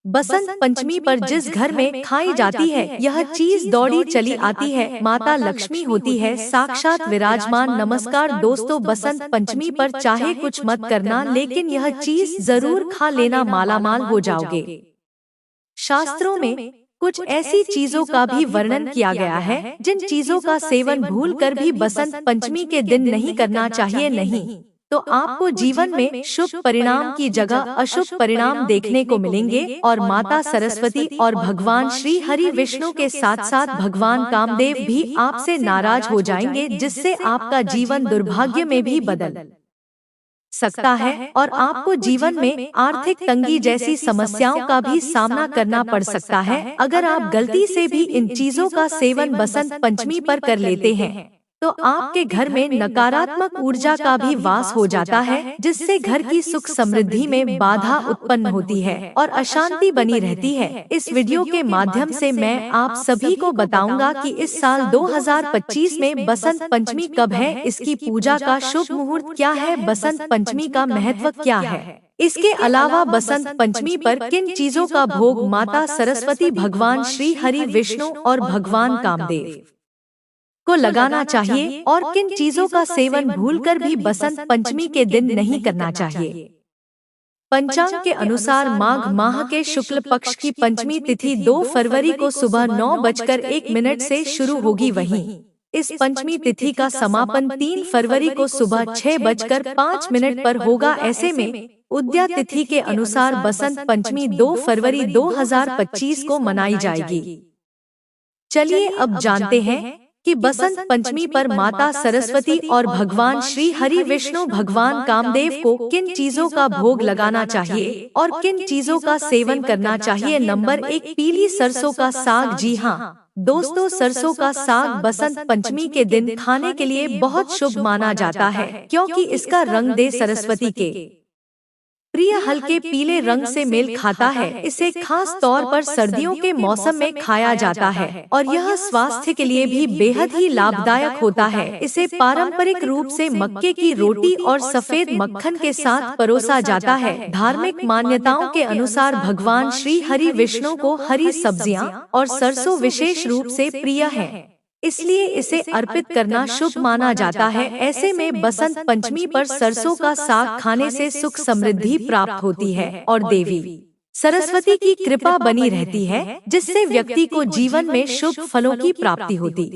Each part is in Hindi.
बसंत पंचमी पर जिस घर में खाई जाती है यह चीज दौड़ी चली आती है, माता लक्ष्मी होती है साक्षात विराजमान। नमस्कार दोस्तों, बसंत पंचमी पर चाहे कुछ मत करना, लेकिन यह चीज जरूर खा लेना, मालामाल हो जाओगे। शास्त्रों में कुछ ऐसी चीजों का भी वर्णन किया गया है जिन चीजों का सेवन भूलकर भी बसंत पंचमी के दिन नहीं करना चाहिए। नहीं तो आपको जीवन में शुभ परिणाम की जगह अशुभ परिणाम देखने को मिलेंगे और माता सरस्वती और भगवान श्री हरि विष्णु के साथ साथ भगवान कामदेव भी आपसे नाराज हो जाएंगे, जिससे आपका जीवन दुर्भाग्य में भी बदल सकता है और आपको जीवन में आर्थिक तंगी जैसी समस्याओं का भी सामना करना पड़ सकता है। अगर आप गलती से भी इन चीजों का सेवन बसंत पंचमी पर कर लेते हैं तो आपके घर में नकारात्मक ऊर्जा का भी वास हो जाता है, जिससे घर की सुख समृद्धि में बाधा उत्पन्न होती है और अशांति बनी रहती है। इस वीडियो के माध्यम से मैं आप सभी को बताऊंगा कि इस साल 2025 में बसंत पंचमी कब है, इसकी पूजा का शुभ मुहूर्त क्या है, बसंत पंचमी का महत्व क्या है। इसके अलावा बसंत पंचमी पर किन चीजों का भोग माता सरस्वती, भगवान श्री हरि विष्णु और भगवान कामदेव को लगाना चाहिए और किन चीजों का सेवन भूलकर भी बसंत पंचमी के दिन नहीं करना चाहिए। पंचांग के अनुसार माघ माह के शुक्ल पक्ष की पंचमी तिथि 2 फरवरी को सुबह 9:01 से शुरू होगी। वहीं इस पंचमी तिथि का समापन 3 फरवरी को सुबह 6:05 पर होगा। ऐसे में उदया तिथि के अनुसार बसंत पंचमी 2 फरवरी 2025 को मनाई जाएगी। चलिए अब जानते हैं कि बसंत पंचमी पर माता सरस्वती और भगवान श्री हरि विष्णु भगवान कामदेव को किन चीजों का भोग लगाना चाहिए और किन चीजों का सेवन करना चाहिए। नंबर 1, पीली सरसों का साग। जी हाँ दोस्तों, सरसों का साग बसंत पंचमी के दिन खाने के लिए बहुत शुभ माना जाता है, क्योंकि इसका रंग दे सरस्वती के प्रिय हल्के पीले रंग से मेल खाता है। इसे खास तौर पर सर्दियों के मौसम में खाया जाता है और यह स्वास्थ्य के लिए भी बेहद ही लाभदायक होता है। इसे पारंपरिक रूप से मक्के की रोटी और सफेद मक्खन के साथ परोसा जाता है। धार्मिक मान्यताओं के अनुसार भगवान श्री हरि विष्णु को हरी सब्जियां और सरसों विशेष रूप से प्रिय है, इसलिए इसे अर्पित करना शुभ माना जाता है। ऐसे में बसंत पंचमी पर सरसों का साग खाने से सुख समृद्धि प्राप्त होती है और देवी सरस्वती की कृपा बनी रहती है, जिससे व्यक्ति को जीवन में शुभ फलों की प्राप्ति होती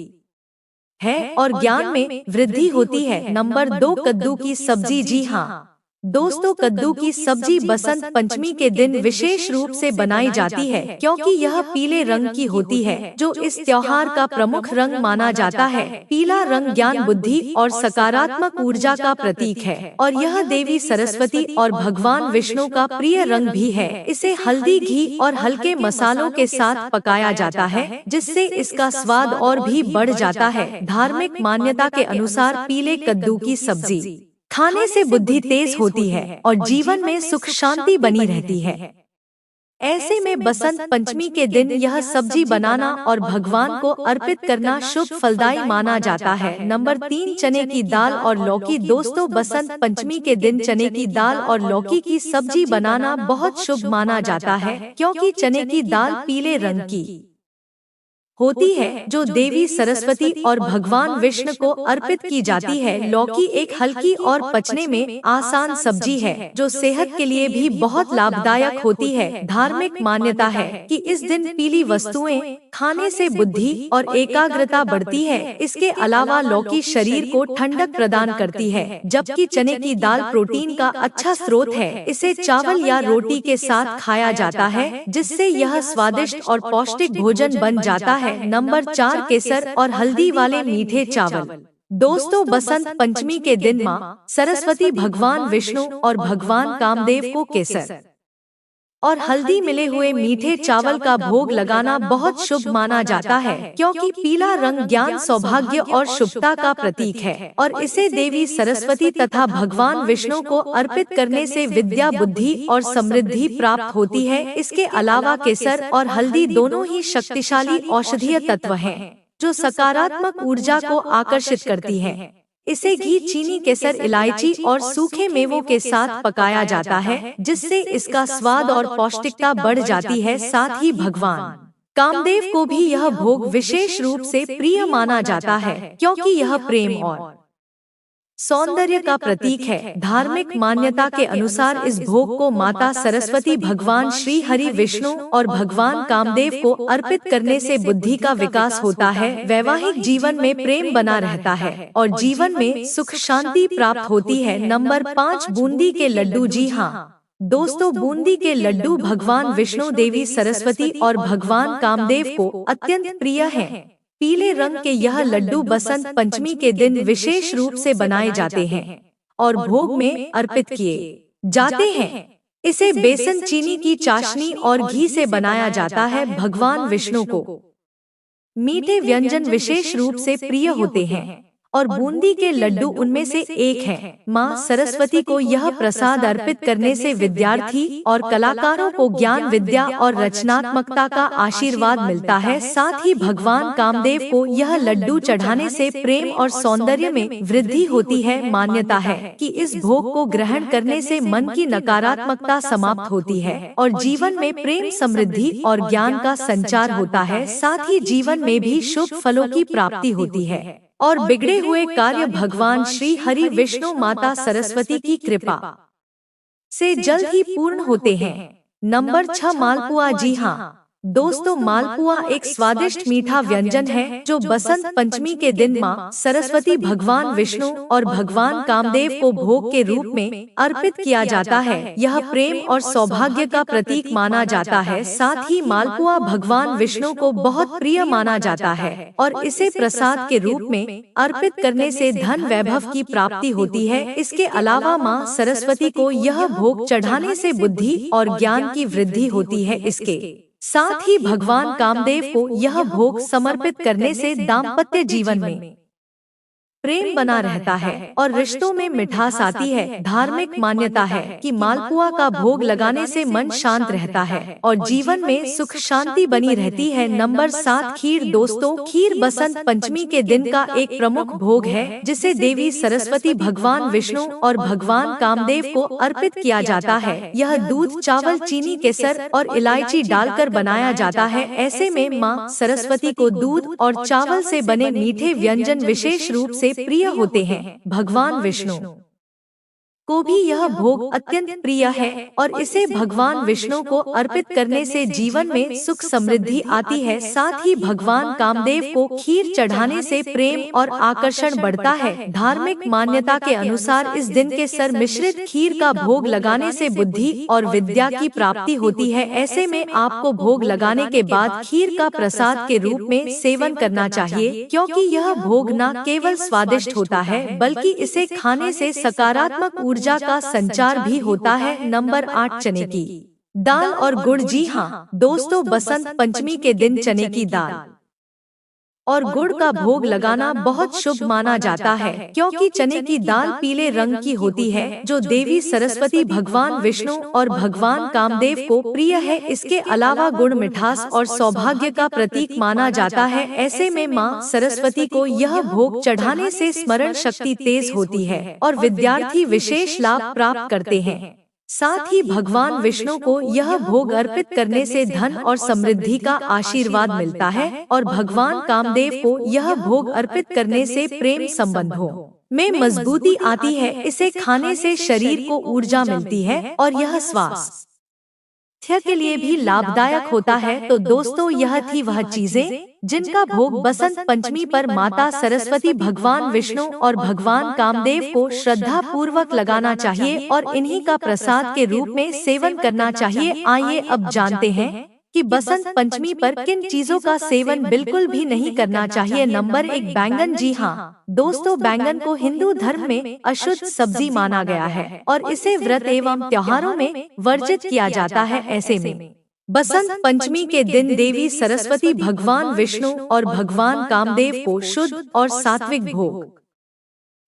है और ज्ञान में वृद्धि होती है। नंबर 2, कद्दू की सब्जी। जी हाँ दोस्तों, कद्दू की सब्जी बसंत पंचमी के दिन विशेष रूप से बनाई जाती है, क्योंकि यह पीले रंग की होती है, जो इस त्योहार का प्रमुख रंग माना जाता है। पीला रंग ज्ञान, बुद्धि और सकारात्मक ऊर्जा का प्रतीक है और यह देवी सरस्वती और भगवान विष्णु का प्रिय रंग भी है। इसे हल्दी, घी और हल्के मसालों के साथ पकाया जाता है, जिससे इसका स्वाद और भी बढ़ जाता है। धार्मिक मान्यता के अनुसार पीले कद्दू की सब्जी खाने से बुद्धि तेज होती है और जीवन में सुख शांति बनी रहती है। ऐसे में बसंत पंचमी के दिन यह सब्जी बनाना और भगवान को अर्पित करना शुभ फलदायी माना जाता है। नंबर 3, चने की दाल और लौकी। दोस्तों, बसंत पंचमी के दिन चने की दाल और लौकी की सब्जी बनाना बहुत शुभ माना जाता है, क्योंकि चने की दाल पीले रंग की होती है, जो देवी सरस्वती और भगवान विष्णु को अर्पित की जाती है। लौकी एक हल्की और पचने में आसान सब्जी है, जो सेहत के लिए भी बहुत लाभदायक होती है। धार्मिक मान्यता है कि इस दिन पीली वस्तुएं खाने से बुद्धि और एकाग्रता बढ़ती है। इसके अलावा लौकी शरीर को ठंडक प्रदान करती है, जबकि चने की दाल प्रोटीन का अच्छा स्रोत है। इसे चावल या रोटी के साथ खाया जाता है, जिससे यह स्वादिष्ट और पौष्टिक भोजन बन जाता है। नंबर 4, केसर और हल्दी वाले मीठे चावल। दोस्तों, बसंत पंचमी के दिन माँ सरस्वती, भगवान विष्णु और भगवान कामदेव को केसर और हल्दी मिले हुए मीठे चावल का भोग लगाना बहुत शुभ माना जाता है, क्योंकि पीला रंग ज्ञान, सौभाग्य और शुभता का प्रतीक है और इसे देवी सरस्वती तथा भगवान विष्णु को अर्पित करने से विद्या, बुद्धि और समृद्धि प्राप्त होती है। इसके अलावा केसर और हल्दी दोनों ही शक्तिशाली औषधीय तत्व हैं, जो सकारात्मक ऊर्जा को आकर्षित करती है। इसे घी, चीनी, केसर, इलायची और सूखे मेवों के साथ पकाया जाता है, जिससे इसका स्वाद और पौष्टिकता बढ़ जाती है। साथ ही भगवान कामदेव को भी यह भोग विशेष रूप से प्रिय माना जाता है, क्योंकि यह प्रेम और सौंदर्य का प्रतीक है। धार्मिक मान्यता के अनुसार इस भोग को माता सरस्वती, भगवान श्री हरि विष्णु और भगवान कामदेव को अर्पित करने से बुद्धि का विकास होता है, वैवाहिक जीवन में प्रेम बना रहता है और जीवन में सुख शांति प्राप्त होती है। नंबर 5, बूंदी के लड्डू। जी हाँ दोस्तों, बूंदी के लड्डू भगवान विष्णु, देवी सरस्वती और भगवान कामदेव को अत्यंत प्रिय हैं। पीले रंग के यह लड्डू बसंत पंचमी के दिन विशेष रूप से बनाए जाते हैं और भोग में अर्पित किए जाते हैं। इसे बेसन, चीनी की चाशनी और घी से बनाया जाता है। भगवान विष्णु को मीठे व्यंजन विशेष रूप से प्रिय होते हैं और बूंदी के लड्डू उनमें से एक है। माँ सरस्वती को यह प्रसाद अर्पित करने से विद्यार्थी और कलाकारों को ज्ञान, विद्या और रचनात्मकता का आशीर्वाद मिलता है। साथ ही भगवान कामदेव को यह लड्डू चढ़ाने से प्रेम और सौंदर्य में वृद्धि होती है। मान्यता है कि इस भोग को ग्रहण करने से मन की नकारात्मकता समाप्त होती है और जीवन में प्रेम, समृद्धि और ज्ञान का संचार होता है। साथ ही जीवन में भी शुभ फलों की प्राप्ति होती है और बिगड़े हुए कार्य भगवान श्री हरि विष्णु, माता सरस्वती की कृपा से जल्द ही पूर्ण होते हैं। नंबर 6, मालपुआ। जी हाँ दोस्तों, मालपुआ एक स्वादिष्ट मीठा व्यंजन है जो बसंत पंचमी के दिन माँ सरस्वती, भगवान विष्णु और भगवान कामदेव को भोग के रूप में अर्पित किया जाता है। यह प्रेम और सौभाग्य का प्रतीक माना जाता है। साथ ही मालपुआ भगवान विष्णु को बहुत प्रिय माना जाता है और इसे प्रसाद के रूप में अर्पित करने से धन, वैभव की प्राप्ति होती है। इसके अलावा माँ सरस्वती को यह भोग चढ़ाने से बुद्धि और ज्ञान की वृद्धि होती है। इसके साथ ही भगवान कामदेव को यह भोग समर्पित करने से दाम्पत्य जीवन में प्रेम बना रहता है और रिश्तों में मिठास आती है। धार्मिक मान्यता है कि मालपुआ का भोग लगाने से मन शांत रहता है और जीवन में सुख शांति बनी रहती है। नंबर 7, खीर। दोस्तों, खीर बसंत पंचमी के दिन का एक प्रमुख भोग है जिसे देवी सरस्वती, भगवान विष्णु और भगवान कामदेव को अर्पित किया जाता है। यह दूध, चावल, चीनी, केसर और इलायची डालकर बनाया जाता है। ऐसे में माँ सरस्वती को दूध और चावल से बने मीठे व्यंजन विशेष रूप से प्रिय होते हैं। भगवान विष्णु को भी यह भोग अत्यंत प्रिय है और इसे भगवान विष्णु को अर्पित करने से जीवन में सुख समृद्धि आती है। साथ ही भगवान कामदेव को खीर चढ़ाने से प्रेम और आकर्षण बढ़ता है। धार्मिक मान्यता के अनुसार इस दिन के सर मिश्रित खीर का भोग लगाने से बुद्धि और विद्या की प्राप्ति होती है। ऐसे में आपको भोग लगाने के बाद खीर का प्रसाद के रूप में सेवन करना चाहिए, क्योंकि यह भोग न केवल स्वादिष्ट होता है बल्कि इसे खाने से सकारात्मक ऊर्जा का संचार भी होता है। नंबर 8, चने की दाल और गुड़। जी हाँ दोस्तों, बसंत पंचमी के दिन चने की दाल और गुड़ का भोग लगाना बहुत शुभ माना जाता है, क्योंकि चने की दाल पीले रंग की होती है जो देवी सरस्वती, भगवान विष्णु और भगवान कामदेव को प्रिय है। इसके अलावा गुड़ मिठास और सौभाग्य का प्रतीक माना जाता है। ऐसे में माँ सरस्वती को यह भोग चढ़ाने से स्मरण शक्ति तेज होती है और विद्यार्थी विशेष लाभ प्राप्त करते हैं। साथ ही भगवान विष्णु को यह भोग अर्पित करने से धन और समृद्धि का आशीर्वाद मिलता है और भगवान कामदेव को यह भोग अर्पित करने से प्रेम संबंधों में मजबूती आती है। इसे खाने से शरीर को ऊर्जा मिलती है और यह स्वास्थ्य के लिए भी लाभदायक होता है। तो दोस्तों, यह थी वह चीजें जिनका भोग बसंत पंचमी पर माता सरस्वती, भगवान विष्णु और भगवान कामदेव को श्रद्धा पूर्वक लगाना चाहिए और इन्हीं का प्रसाद के रूप में सेवन करना चाहिए। आइए अब जानते हैं कि बसंत पंचमी पर किन चीजों का सेवन बिल्कुल भी नहीं करना चाहिए। नंबर 1, बैंगन। जी हाँ दोस्तों, बैंगन को हिंदू धर्म में अशुद्ध सब्जी माना गया है और इसे व्रत एवं त्योहारों में वर्जित किया जाता है। ऐसे में बसंत पंचमी के दिन देवी सरस्वती, भगवान विष्णु और भगवान कामदेव को शुद्ध और सात्विक भोग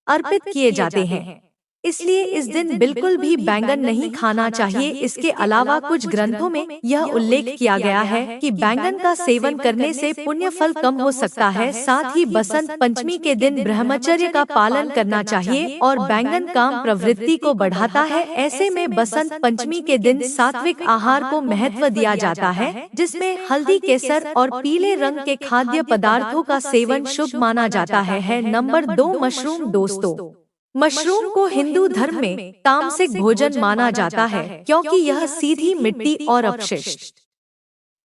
अर्पित किए जाते हैं। इसलिए इस दिन बिल्कुल भी बैंगन नहीं खाना चाहिए। इसके अलावा कुछ ग्रंथों में यह उल्लेख किया गया है कि बैंगन का सेवन करने से पुण्य फल कम हो सकता है। साथ ही बसंत पंचमी के दिन ब्रह्मचर्य का पालन करना चाहिए और बैंगन काम प्रवृत्ति को बढ़ाता है। ऐसे में बसंत पंचमी के दिन सात्विक आहार को महत्व दिया जाता है, जिसमें हल्दी, केसर और पीले रंग के खाद्य पदार्थों का सेवन शुभ माना जाता है। Number 2, mushroom. दोस्तों, मशरूम को हिंदू धर्म में तामसिक भोजन माना जाता है, क्योंकि यह सीधी मिट्टी और अपशिष्ट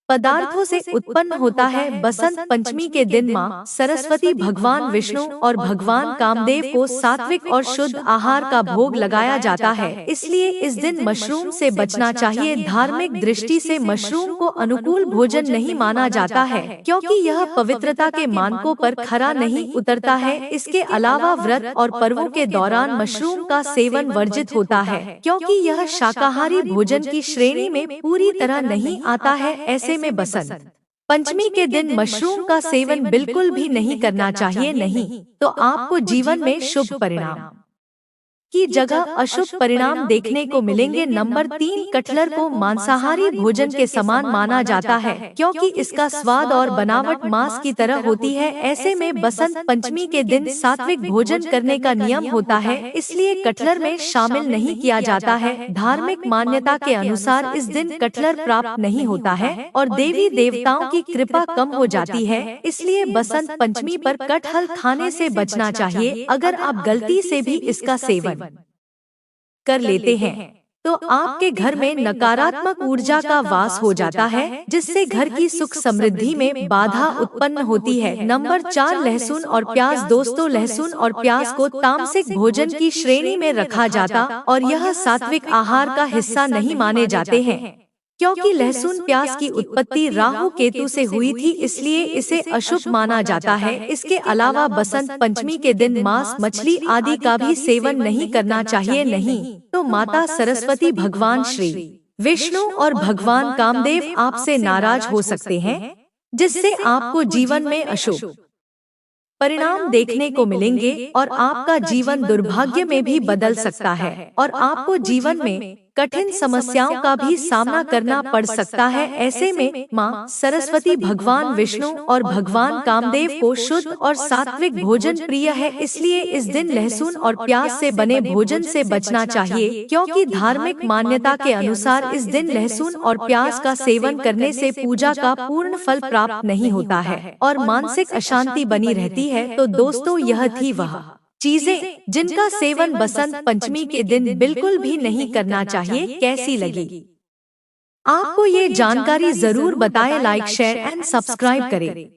पदार्थों से उत्पन्न होता है। बसंत पंचमी के दिन मां सरस्वती, भगवान विष्णु और भगवान कामदेव को सात्विक और शुद्ध आहार का भोग लगाया जाता है, इसलिए इस दिन मशरूम से बचना चाहिए। धार्मिक दृष्टि से मशरूम को अनुकूल भोजन नहीं माना जाता है, क्योंकि यह पवित्रता के मानकों पर खरा नहीं उतरता है। इसके अलावा व्रत और पर्वों के दौरान मशरूम का सेवन वर्जित होता है, क्योंकि यह शाकाहारी भोजन की श्रेणी में पूरी तरह नहीं आता है। ऐसे में बसंत पंचमी के दिन मशरूम का सेवन बिल्कुल भी नहीं करना चाहिए, नहीं तो आपको जीवन में शुभ परिणाम की जगह अशुभ परिणाम देखने को मिलेंगे। नंबर 3, कटहल को मांसाहारी भोजन के समान माना जाता है, क्योंकि इसका स्वाद और बनावट मांस की तरह होती है। ऐसे में बसंत पंचमी के दिन सात्विक भोजन करने का नियम होता है, इसलिए कटहल में शामिल नहीं किया जाता है। धार्मिक मान्यता के अनुसार इस दिन कटहल प्राप्त नहीं होता है और देवी देवताओं की कृपा कम हो जाती है, इसलिए बसंत पंचमी पर कटहल खाने से बचना चाहिए। अगर आप गलती से भी इसका सेवन कर लेते हैं तो आपके घर में नकारात्मक ऊर्जा का वास हो जाता है, जिससे घर की सुख समृद्धि में बाधा उत्पन्न होती है। नंबर 4, लहसुन और प्याज। दोस्तों, लहसुन और प्याज को तामसिक भोजन की श्रेणी में रखा जाता और यह सात्विक आहार का हिस्सा नहीं माने जाते हैं, क्योंकि लहसुन प्याज की उत्पत्ति राहु केतु से हुई थी, इसलिए इसे अशुभ माना जाता है। इसके अलावा बसंत पंचमी के दिन मांस, मछली आदि का भी सेवन नहीं करना चाहिए, नहीं तो माता सरस्वती, भगवान श्री विष्णु और भगवान कामदेव आपसे नाराज हो सकते हैं, जिससे आपको जीवन में अशुभ परिणाम देखने को मिलेंगे और आपका जीवन दुर्भाग्य में भी बदल सकता है और आपको जीवन में कठिन समस्याओं का भी सामना करना पड़ सकता है। ऐसे में मां सरस्वती, भगवान विष्णु और भगवान कामदेव को शुद्ध और सात्विक भोजन प्रिय है, इसलिए इस दिन लहसुन और प्याज से बने भोजन से बचना चाहिए, क्योंकि धार्मिक मान्यता के अनुसार इस दिन लहसुन और प्याज का सेवन करने से पूजा का पूर्ण फल प्राप्त नहीं होता है और मानसिक अशांति बनी रहती है। तो दोस्तों, यह थी वह चीजें जिनका सेवन बसंत पंचमी के दिन बिल्कुल भी नहीं करना चाहिए। कैसी लगी आपको ये जानकारी? जरूर बताएं, लाइक, शेयर एंड सब्सक्राइब करें।